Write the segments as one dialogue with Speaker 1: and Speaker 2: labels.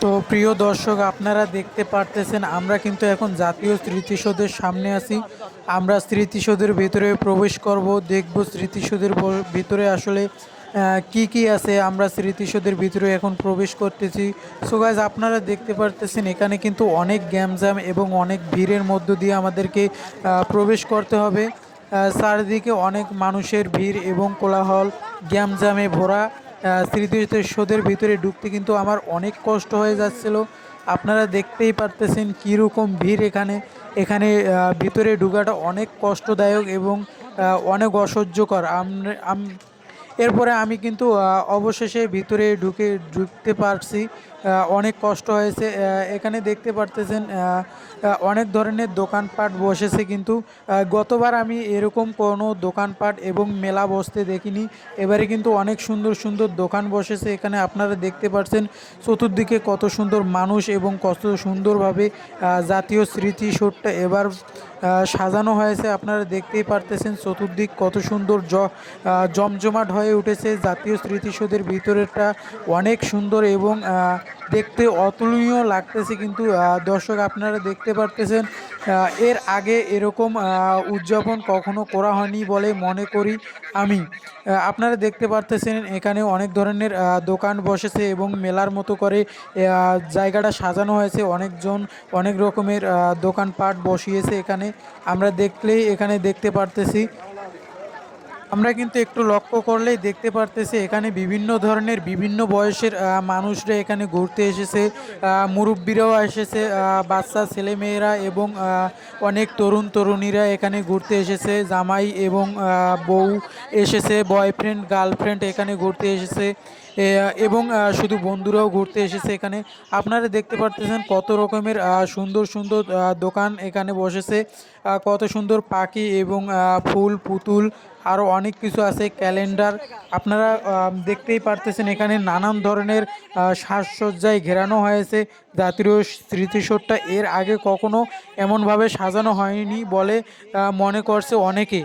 Speaker 1: তো প্রিয় দর্শক, আপনারা দেখতে পারতেছেন আমরা কিন্তু এখন জাতীয় স্মৃতিসৌধের সামনে আছি। আমরা স্মৃতিসৌধের ভিতরে প্রবেশ করব, দেখব স্মৃতিসৌধের ভিতরে আসলে কি কি আছে। আমরা স্মৃতিসৌধের ভিতরে এখন প্রবেশ করতেছি। সো গাইজ, আপনারা দেখতে পারতেছেন এখানে কিন্তু অনেক গ্যামজাম এবং অনেক ভিড়ের মধ্য দিয়ে আমাদেরকে প্রবেশ করতে হবে। চারিদিকে অনেক মানুষের ভিড় এবং কোলাহল, গ্যামজামে ভরা। স্মৃতিসৌধের ভিতরে ঢুকতে কিন্তু আমার অনেক কষ্ট হয়ে যাচ্ছিল। আপনারা দেখতেই পারতেছেন কীরকম ভিড় এখানে। এখানে ভিতরে ঢোকাটা অনেক কষ্টদায়ক এবং অনেক অসহ্যকর। এরপরে আমি কিন্তু অবশেষে ভিতরে ঢুকতে পারছি। অনেক কষ্ট হয়েছে। এখানে দেখতে পারতেছেন অনেক ধরনের দোকানপাট বসেছে, কিন্তু গতবার আমি এরকম কোনো দোকানপাট এবং মেলা বসতে দেখিনি। এবারে কিন্তু অনেক সুন্দর সুন্দর দোকান বসেছে এখানে। আপনারা দেখতে পাচ্ছেন চতুর্দিকে কত সুন্দর মানুষ এবং কত সুন্দরভাবে জাতীয় স্মৃতিসৌধটা এবার সাজানো হয়েছে। আপনারা দেখতেই পারতেছেন চতুর্দিক কত সুন্দর জমজমাট হয়ে উঠেছে। জাতীয় স্মৃতিসৌধের ভিতরেরটা অনেক সুন্দর এবং দেখতে অতুলনীয় লাগতেছে। কিন্তু দর্শক, আপনারা দেখতে পারতেছেন এর আগে এরকম উদযাপন কখনো করা হয়নি বলে মনে করি আমি। আপনারা দেখতে পারতেছেন এখানে অনেক ধরনের দোকান বসেছে এবং মেলার মতো করে জায়গাটা সাজানো হয়েছে। অনেকজন অনেক রকমের দোকানপাট বসিয়েছে এখানে। আমরা দেখলেই এখানে দেখতে পারতেছি। আমরা কিন্তু একটু লক্ষ্য করলেই দেখতে পারতেছি এখানে বিভিন্ন ধরনের বিভিন্ন বয়সের মানুষরা এখানে ঘুরতে এসেছে। মুরব্বীরাও এসেছে, বাচ্চা ছেলেমেয়েরা এবং অনেক তরুণ তরুণীরা এখানে ঘুরতে এসেছে। জামাই এবং বউ এসেছে, বয়ফ্রেন্ড গার্লফ্রেন্ড এখানে ঘুরতে এসেছে। এবং শুধু বন্ধুরাও ঘুরতে এসেছে এখানে। আপনারা দেখতে পারতেছেন কত রকমের সুন্দর সুন্দর দোকান এখানে বসেছে। কত সুন্দর পাখি এবং ফুল পুতুল আরও অনেক কিছু আছে, ক্যালেন্ডার। আপনারা দেখতেই পারতেছেন এখানে নানান ধরনের সাজসজ্জায় ঘেরানো হয়েছে। জাতীয় স্মৃতিসৌধটা এর আগে কখনো এমনভাবে সাজানো হয়নি বলে মনে করছে অনেকে।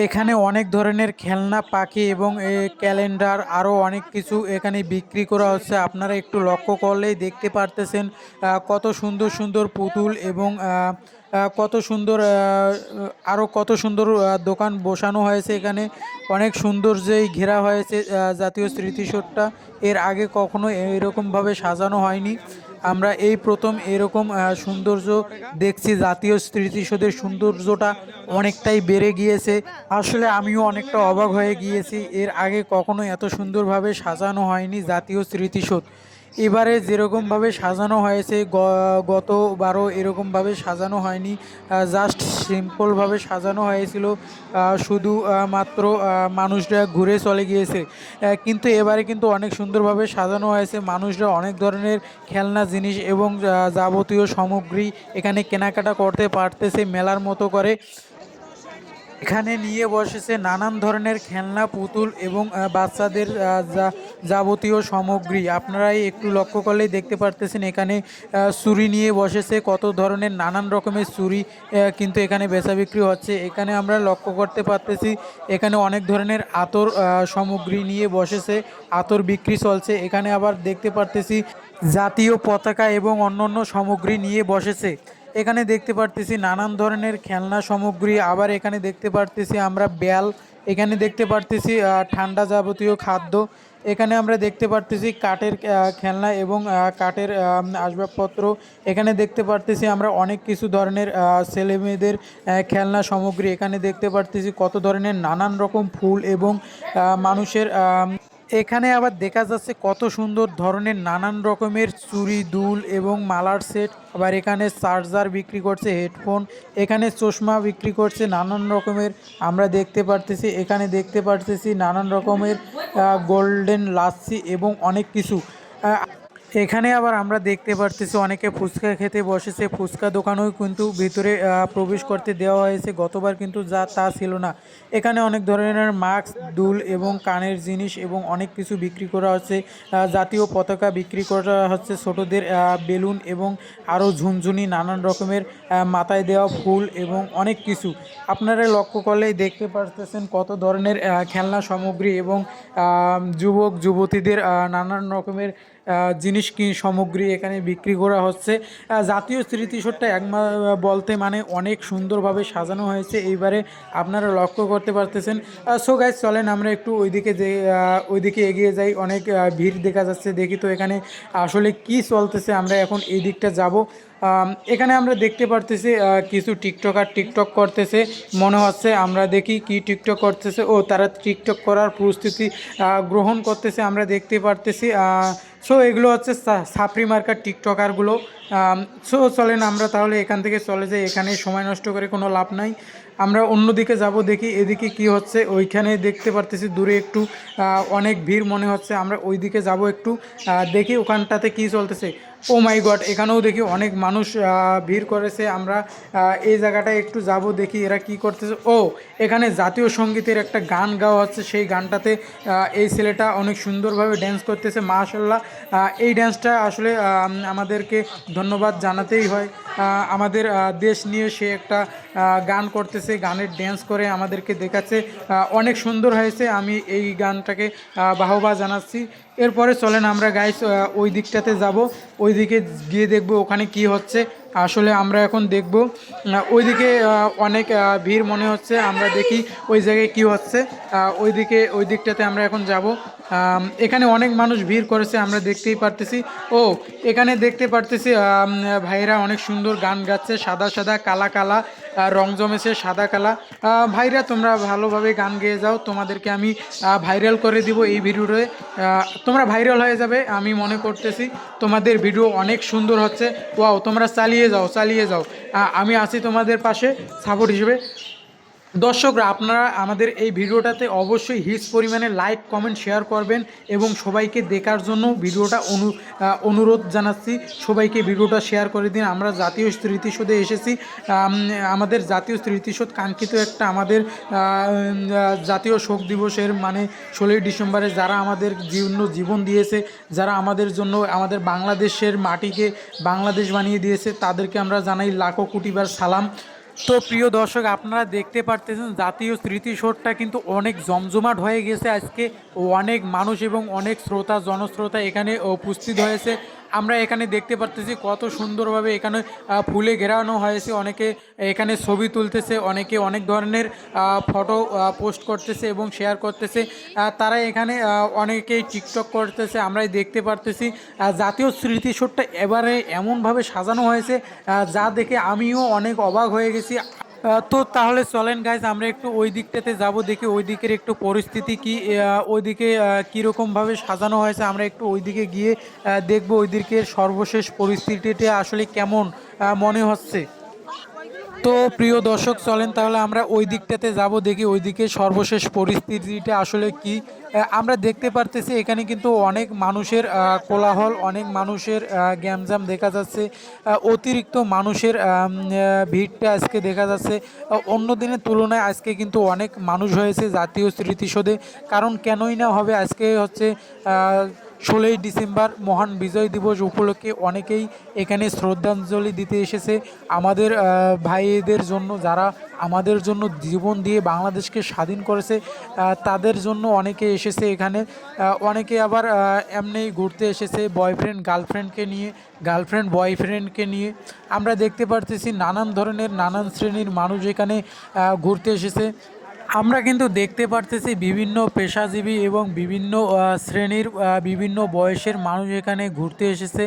Speaker 1: এখানে অনেক ধরনের খেলনা পাখি এবং ক্যালেন্ডার আরও অনেক কিছু এখানে বিক্রি করা হচ্ছে। আপনারা একটু লক্ষ্য করলেই দেখতে পারতেছেন কত সুন্দর সুন্দর পুতুল এবং কত সুন্দর আরও কত সুন্দর দোকান বসানো হয়েছে এখানে। অনেক সৌন্দর্যেই ঘেরা হয়েছে জাতীয় স্মৃতিসৌধটা। এর আগে কখনো এরকমভাবে সাজানো হয়নি। আমরা এই প্রথম এরকম সৌন্দর্য দেখছি। জাতীয় স্মৃতিসৌধের সৌন্দর্যটা অনেকটাই বেড়ে গিয়েছে। আসলে আমিও অনেকটা অবাক হয়ে গিয়েছি, এর আগে কখনো এত সুন্দরভাবে সাজানো হয়নি জাতীয় স্মৃতিসৌধ। এবারে যেরকমভাবে সাজানো হয়েছে গতবারও এরকমভাবে সাজানো হয়নি, জাস্ট সিম্পলভাবে সাজানো হয়েছিল। শুধু মাত্র মানুষরা ঘুরে চলে গিয়েছে। কিন্তু এবারে কিন্তু অনেক সুন্দরভাবে সাজানো হয়েছে। মানুষরা অনেক ধরনের খেলনা জিনিস এবং যাবতীয় সামগ্রী এখানে কেনাকাটা করতে পারতেছে মেলার মতো করে। এখানে নিয়ে বসেছে নানান ধরনের খেলনা পুতুল এবং বাচ্চাদের যাবতীয় সামগ্রী। আপনারাই একটু লক্ষ্য করলেই দেখতে পারতেছেন এখানে ছুরি নিয়ে বসেছে। কত ধরনের নানান রকমের ছুরি কিন্তু এখানে বেচা বিক্রি হচ্ছে। এখানে আমরা লক্ষ্য করতে পারতেছি এখানে অনেক ধরনের আতর সামগ্রী নিয়ে বসেছে, আতর বিক্রি চলছে। এখানে আবার দেখতে পারতেছি জাতীয় পতাকা এবং অন্যান্য সামগ্রী নিয়ে বসেছে। এখানে দেখতে পারতেছি নানান ধরনের খেলনা সামগ্রী। আবার এখানে দেখতে পারতেছি আমরা বেল। এখানে দেখতে পারতেছি ঠান্ডা যাবতীয় খাদ্য। এখানে আমরা দেখতে পারতেছি কাঠের খেলনা এবং কাঠের আসবাবপত্র। এখানে দেখতে পারতেছি আমরা অনেক কিছু ধরনের ছেলে মেয়েদের খেলনা সামগ্রী। এখানে দেখতে পারতেছি কত ধরনের নানান রকম ফুল এবং মানুষের। এখানে আবার দেখা যাচ্ছে কত সুন্দর ধরনের নানান রকমের চুড়ি দুল এবং মালার সেট। আবার এখানে চার্জার বিক্রি করছে, হেডফোন, এখানে চশমা বিক্রি করছে নানান রকমের। আমরা দেখতে পারতেছি এখানে দেখতে পারতেছি নানান রকমের গোল্ডেন লাচ্ছি এবং অনেক কিছু। এখানে আবার আমরা দেখতে পারতেছি অনেকে ফুচকা খেতে বসেছে। ফুচকা দোকানেও কিন্তু ভিতরে প্রবেশ করতে দেওয়া হয়েছে। গতবার কিন্তু তা ছিল না। এখানে অনেক ধরনের মাস্ক দুল এবং কানের জিনিস এবং অনেক কিছু বিক্রি করা হচ্ছে। জাতীয় পতাকা বিক্রি করা হচ্ছে, ছোটদের বেলুন এবং আরও ঝুনঝুনি নানান রকমের মাথায় দেওয়া ফুল এবং অনেক কিছু। আপনারা লক্ষ্য করলেই দেখতে পারতেছেন কত ধরনের খেলনা সামগ্রী এবং যুবক যুবতীদের নানান রকমের জিনিস কি সামগ্রী এখানে বিক্রি করা হচ্ছে। জাতীয় স্মৃতিসৌধটা বলতে মানে অনেক সুন্দরভাবে সাজানো হয়েছে এইবারে, আপনারা লক্ষ্য করতে পারতেছেন। সো গাইজ চলেন আমরা একটু ওইদিকে যে ওইদিকে এগিয়ে যাই। অনেক ভিড় দেখা যাচ্ছে, দেখি তো এখানে আসলে কি চলতেছে। আমরা এখন এই দিকটা যাব। এখানে আমরা দেখতে পারতেছি কিছু টিকটকার টিকটক করতেছে মনে হচ্ছে। আমরা দেখি কি টিকটক করতেছে। ও তারা টিকটক করার প্রস্তুতি গ্রহণ করতেছে আমরা দেখতে পারতেছি। সো এগুলো হচ্ছে সাপড়ি মার্কার টিকটকারগুলো। সো চলেন আমরা তাহলে এখান থেকে চলে যাই, এখানে সময় নষ্ট করে কোনো লাভ নাই। আমরা অন্যদিকে যাব, দেখি এদিকে কি হচ্ছে। ওইখানে দেখতে পারতেছি দূরে একটু অনেক ভিড় মনে হচ্ছে। আমরা ওইদিকে যাব একটু, দেখি ওখানটাতে কি চলতেছে। ও মাই গড, এখানেও দেখি অনেক মানুষ ভিড় করেছে। আমরা এই জায়গাটায় একটু যাব, দেখি এরা কি করতেছে। ও এখানে জাতীয় সঙ্গীতের একটা গান গাওয়া হচ্ছে, সেই গানটাতে এই ছেলেটা অনেক সুন্দরভাবে ড্যান্স করতেছে মাশাআল্লাহ। এই ড্যান্সটা আসলে আমাদেরকে ধন্যবাদ জানাতেই হয়। আমাদের দেশ নিয়ে সে একটা গান করতেছে, গানের ড্যান্স করে আমাদেরকে দেখাচ্ছে, অনেক সুন্দর হয়েছে। আমি এই গানটাকে বাহবা জানাচ্ছি। এরপরে চলেন আমরা গাইস ওই দিকটাতে যাব, ওই দিকে গিয়ে দেখব ওখানে কি হচ্ছে। আসলে আমরা এখন দেখব ওইদিকে অনেক ভিড় মনে হচ্ছে। আমরা দেখি ওই জায়গায় কি হচ্ছে। ওই দিকটাতে আমরা এখন যাব। এখানে অনেক মানুষ ভিড় করেছে আমরা দেখতেই পারতেছি। ও এখানে দেখতে পারতেছি ভাইরা অনেক সুন্দর গান গাচ্ছে, সাদা সাদা কালা কালা রং জমেছে সাদা কালা। ভাইরা তোমরা ভালোভাবে গান গেয়ে যাও, তোমাদেরকে আমি ভাইরাল করে দিব এই ভিডিওতে। তোমরা ভাইরাল হয়ে যাবে আমি মনে করতেছি। তোমাদের ভিডিও অনেক সুন্দর হচ্ছে। ওয়াও, তোমরা চালিয়ে যাও চালিয়ে যাও। আমি আছি তোমাদের পাশে সাপোর্ট হিসেবে। দর্শকরা আপনারা আমাদের এই ভিডিওটাতে অবশ্যই হিউজ পরিমাণে লাইক কমেন্ট শেয়ার করবেন এবং সবাইকে দেখার জন্য ভিডিওটা অনুরোধ জানাচ্ছি। সবাইকে ভিডিওটা শেয়ার করে দিন। আমরা জাতীয় স্মৃতিসৌধে এসেছি। আমাদের জাতীয় স্মৃতিসৌধ কাঙ্ক্ষিত একটা আমাদের জাতীয় শোক দিবসের মানে 16ই ডিসেম্বরে যারা আমাদের জীবন দিয়েছে, যারা আমাদের জন্য আমাদের বাংলাদেশের মাটিকে বাংলাদেশ বানিয়ে দিয়েছে, তাদেরকে আমরা জানাই লাখো কোটিবার সালাম। তো প্রিয় দর্শক আপনারা দেখতে পারতেছেন জাতীয় স্মৃতিসৌধটা কিন্তু অনেক জমজমাট হয়ে গেছে আজকে। অনেক মানুষ এবং অনেক জনশ্রোতা এখানে উপস্থিত হয়েছে। আমরা এখানে দেখতে পারতেছি কত সুন্দরভাবে এখানে ফুলে ঘেরানো হয়েছে। অনেকে এখানে ছবি তুলতেছে, অনেকে অনেক ধরনের ফটো পোস্ট করতেছে এবং শেয়ার করতেছে। তারা এখানে অনেকেই টিকটক করতেছে আমরাই দেখতে পারতেছি। জাতীয় স্মৃতিসৌধটা এবারে এমনভাবে সাজানো হয়েছে যা দেখে আমিও অনেক অবাক হয়ে গেছি। তো তাহলে চলেন গাইজ আমরা একটু ওই দিকটাতে যাব, দেখি ওই দিকের একটু পরিস্থিতি কি, ওইদিকে কীরকমভাবে সাজানো হয়েছে। আমরা একটু ওই দিকে গিয়ে দেখব ওই দিকের সর্বশেষ পরিস্থিতিটা আসলে কেমন মনে হচ্ছে। তো প্রিয় দর্শক চলেন তাহলে আমরা ওই দিকটাতে যাব, দেখি ওইদিকে সর্বশেষ পরিস্থিতিটা আসলে কি। আমরা দেখতে পারতেছি এখানে কিন্তু অনেক মানুষের কোলাহল, অনেক মানুষের গ্যামজাম দেখা যাচ্ছে। অতিরিক্ত মানুষের ভিড়টা আজকে দেখা যাচ্ছে। অন্য দিনের তুলনায় আজকে কিন্তু অনেক মানুষ হয়েছে জাতীয় স্মৃতিসৌধে। কারণ কেনই না হবে, আজকে হচ্ছে 16ই ডিসেম্বর মহান বিজয় দিবস উপলক্ষে অনেকেই এখানে শ্রদ্ধাঞ্জলি দিতে এসেছে আমাদের ভাইদের জন্য, যারা আমাদের জন্য জীবন দিয়ে বাংলাদেশকে স্বাধীন করেছে। তাদের জন্য অনেকে এসেছে এখানে। অনেকে আবার এমনিই ঘুরতে এসেছে বয়ফ্রেন্ড গার্লফ্রেন্ডকে নিয়ে, গার্লফ্রেন্ড বয়ফ্রেন্ডকে নিয়ে। আমরা দেখতে পারতেছি নানান ধরনের নানান শ্রেণীর মানুষ এখানে ঘুরতে এসেছে। আমরা কিন্তু দেখতে পারতেছি বিভিন্ন পেশাজীবী এবং বিভিন্ন শ্রেণীর বিভিন্ন বয়সের মানুষ এখানে ঘুরতে এসেছে।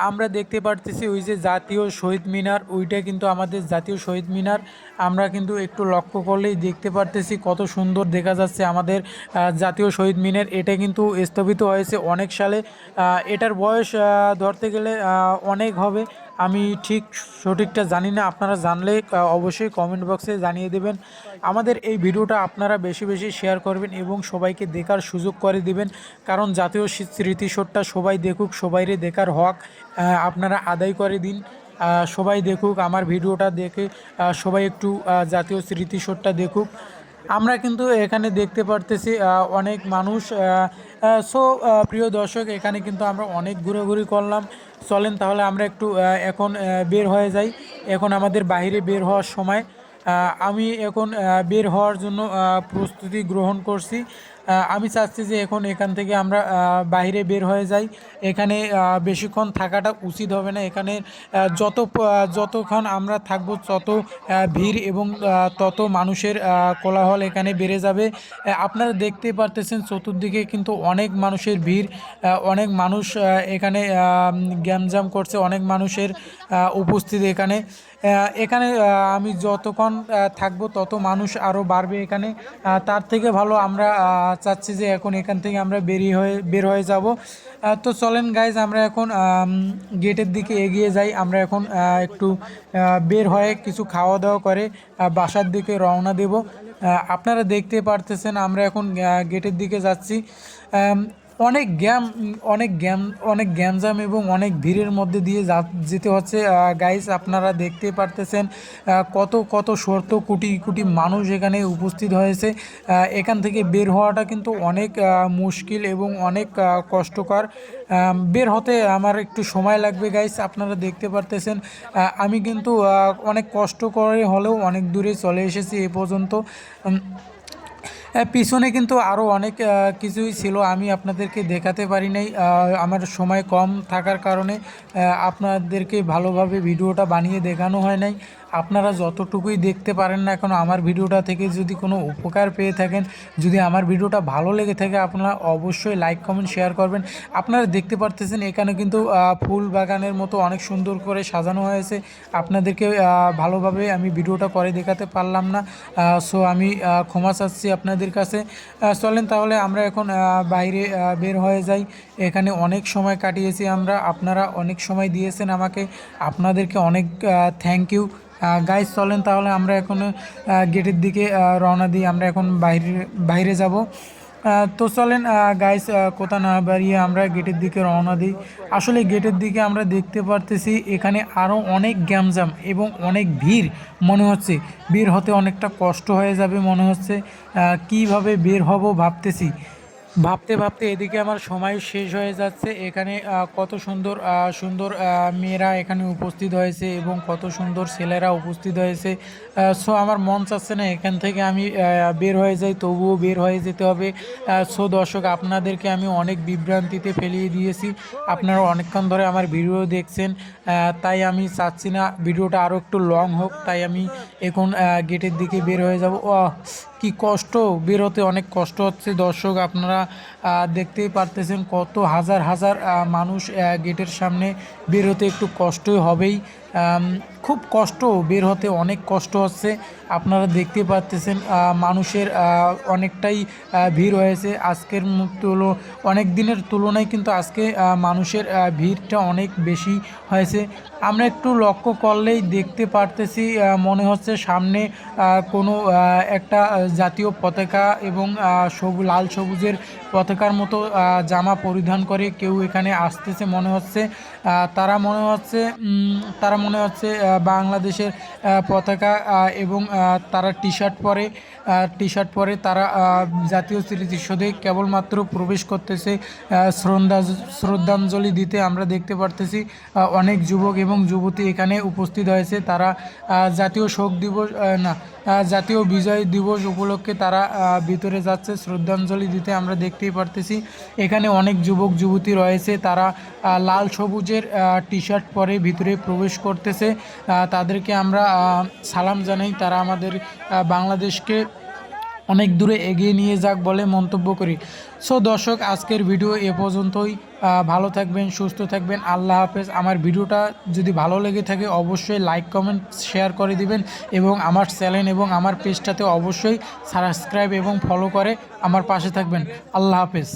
Speaker 1: আমরা দেখতে পারতেছি ওই যে জাতীয় শহীদ মিনার, ওইটা কিন্তু আমাদের জাতীয় শহীদ মিনার। আমরা কিন্তু একটু লক্ষ্য করলেই দেখতে পারতেছি কত সুন্দর দেখা যাচ্ছে আমাদের জাতীয় শহীদ মিনার। এটা কিন্তু স্থাপিত হয়েছে অনেক সালে। এটার বয়স ধরতে গেলে অনেক হবে, আমি ঠিক সঠিকটা জানি না। আপনারা জানলে অবশ্যই কমেন্ট বক্সে জানিয়ে দেবেন। আমাদের এই ভিডিওটা আপনারা বেশি বেশি শেয়ার করবেন এবং সবাইকে দেখার সুযোগ করে দিবেন। কারণ জাতীয় স্মৃতিসৌধটা সবাই দেখুক, সবাইরে দেখার হক আপনারা আদায় করে দিন। সবাই দেখুক আমার ভিডিওটা দেখে, সবাই একটু জাতীয় স্মৃতিসৌধটা দেখুক। আমরা কিন্তু এখানে দেখতে পারতেছি অনেক মানুষ। সো প্রিয় দর্শক এখানে কিন্তু আমরা অনেক ঘোরাঘুরি করলাম। চলেন তাহলে আমরা একটু এখন বের হয়ে যাই। এখন আমাদের বাইরে বের হওয়ার সময়। আমি এখন বের হওয়ার জন্য প্রস্তুতি গ্রহণ করছি। আমি চাচ্ছি যে এখন এখান থেকে আমরা বাইরে বের হয়ে যাই। এখানে বেশিক্ষণ থাকাটা উচিত হবে না। এখানে যতক্ষণ আমরা থাকবো তত ভিড় এবং তত মানুষের কোলাহল এখানে বেড়ে যাবে। আপনারা দেখতেই পারতেছেন চতুর্দিকে কিন্তু অনেক মানুষের ভিড়, অনেক মানুষ এখানে গ্যাঞ্জাম করছে, অনেক মানুষের উপস্থিতি এখানে। এখানে আমি যতক্ষণ থাকবো তত মানুষ আরও বাড়বে এখানে। তার থেকে ভালো আমরা চাচ্ছি যে এখন এখান থেকে আমরা বের হয়ে যাব। তো চলেন গাইজ, আমরা এখন গেটের দিকে এগিয়ে যাই। আমরা এখন একটু বের হয়ে কিছু খাওয়া দাওয়া করে বাসার দিকে রওনা দেব। আপনারা দেখতে পারতেছেন আমরা এখন গেটের দিকে যাচ্ছি। আম, অনেক গ্যাঞ্জাম এবং অনেক ভিড়ের মধ্যে দিয়ে যেতে হচ্ছে গাইস। আপনারা দেখতে পারতেছেন কত কত শর্ত কোটি কোটি মানুষ এখানে উপস্থিত হয়েছে। এখান থেকে বের হওয়াটা কিন্তু অনেক মুশকিল এবং অনেক কষ্টকর। বের হতে আমার একটু সময় লাগবে গাইস। আপনারা দেখতে পারতেছেন আমি কিন্তু অনেক কষ্ট করে হলেও অনেক দূরে চলে এসেছি এ পর্যন্ত। পিছনে কিন্তু আরও অনেক কিছুই ছিল, আমি আপনাদেরকে দেখাতে পারি নাই আমার সময় কম থাকার কারণে। আপনাদেরকে ভালোভাবে ভিডিওটা বানিয়ে দেখানো হয় নাই। আপনারা যতটুকুই দেখতে পারেন না এখন আমার ভিডিওটা থেকে যদি কোনো উপকার পেয়ে থাকেন, যদি আমার ভিডিওটা ভালো লেগে থাকে, আপনারা অবশ্যই লাইক কমেন্ট শেয়ার করবেন। আপনারা দেখতে পারতেছেন এখানে কিন্তু ফুল বাগানের মতো অনেক সুন্দর করে সাজানো হয়েছে। আপনাদেরকে ভালোভাবে আমি ভিডিওটা করে দেখাতে পারলাম না, সো আমি ক্ষমা চাচ্ছি আপনাদের কাছে। চলেন তাহলে আমরা এখন বাইরে বের হয়ে যাই। এখানে অনেক সময় কাটিয়েছি আমরা, আপনারা অনেক সময় দিয়েছেন আমাকে, আপনাদেরকে অনেক থ্যাংক ইউ গাইজ। চলেন তাহলে আমরা এখন গেটের দিকে রওনা দিই। আমরা এখন বাইরে যাব। তো চলেন গাইস, কোথা না বাড়িয়ে আমরা গেটের দিকে রওনা দিই। আসলে গেটের দিকে আমরা দেখতে পারতেছি এখানে আরও অনেক গ্যাঞ্জাম এবং অনেক ভিড়। মনে হচ্ছে বের হতে অনেকটা কষ্ট হয়ে যাবে মনে হচ্ছে। কিভাবে বের হব ভাবতে ভাবতে এদিকে আমার সময় শেষ হয়ে যাচ্ছে। এখানে কত সুন্দর সুন্দর মেয়েরা এখানে উপস্থিত হয়েছে এবং কত সুন্দর ছেলেরা উপস্থিত হয়েছে। সো আমার মন চাচ্ছে না এখান থেকে আমি বের হয়ে যাই, তবুও বের হয়ে যেতে হবে। সো দর্শক, আপনাদেরকে আমি অনেক বিভ্রান্তিতে ফেলিয়ে দিয়েছি। আপনারা অনেকক্ষণ ধরে আমার ভিডিও দেখছেন, তাই আমি চাচ্ছি না ভিডিওটা আরও একটু লং হোক, তাই আমি এখন গেটের দিকে বের হয়ে যাব। কি কষ্ট, বেরোতে অনেক কষ্ট হচ্ছে দর্শক। আপনারা দেখতেই পারতেছেন কত হাজার হাজার মানুষ গেটের সামনে। বেরোতে একটু কষ্টই হবেই, খুব কষ্ট, বের হতে অনেক কষ্ট হচ্ছে। আপনারা দেখতে পাচ্তেছেন মানুষের অনেকটাই ভিড় হয়েছে আজকের অনেক দিনের তুলনায়, কিন্তু আজকে মানুষের ভিড়টা অনেক বেশি হয়েছে। আমরা একটু লক্ষ্য করলেই দেখতে পারতেছি মনে হচ্ছে সামনে কোনো একটা জাতীয় পতাকা এবং লাল সবুজের পতাকার মতো জামা পরিধান করে কেউ এখানে আসতেছে মনে হচ্ছে। তারা মনে হচ্ছে বাংলাদেশের পতাকা এবং তারা টি শার্ট পরে তারা জাতীয় স্মৃতিসৌধে কেবলমাত্র প্রবেশ করতেছে শ্রদ্ধাঞ্জলি দিতে। আমরা দেখতে পারতেছি অনেক যুবক এবং যুবতী এখানে উপস্থিত হয়েছে। তারা জাতীয় শোক দিবস না জাতীয় বিজয় দিবস উপলক্ষে তারা ভিতরে যাচ্ছে শ্রদ্ধাঞ্জলি দিতে। আমরা দেখতেই পারতেছি এখানে অনেক যুবক যুবতী রয়েছে, তারা লাল সবুজের টি শার্ট পরে ভিতরে প্রবেশ করতেছে। তাদেরকে আমরা সালাম জানাই, তারা আমাদের বাংলাদেশকে অনেক দূরে এগিয়ে নিয়ে যাক বলে মন্তব্য করি। সো দর্শক, আজকের ভিডিও এ পর্যন্তই। ভালো থাকবেন, সুস্থ থাকবেন, আল্লাহ হাফেজ। আমার ভিডিওটা যদি ভালো লেগে থাকে অবশ্যই লাইক কমেন্ট শেয়ার করে দিবেন এবং আমার চ্যানেল এবং আমার পেজটাতে অবশ্যই সাবস্ক্রাইব এবং ফলো করে আমার পাশে থাকবেন। আল্লাহ হাফেজ।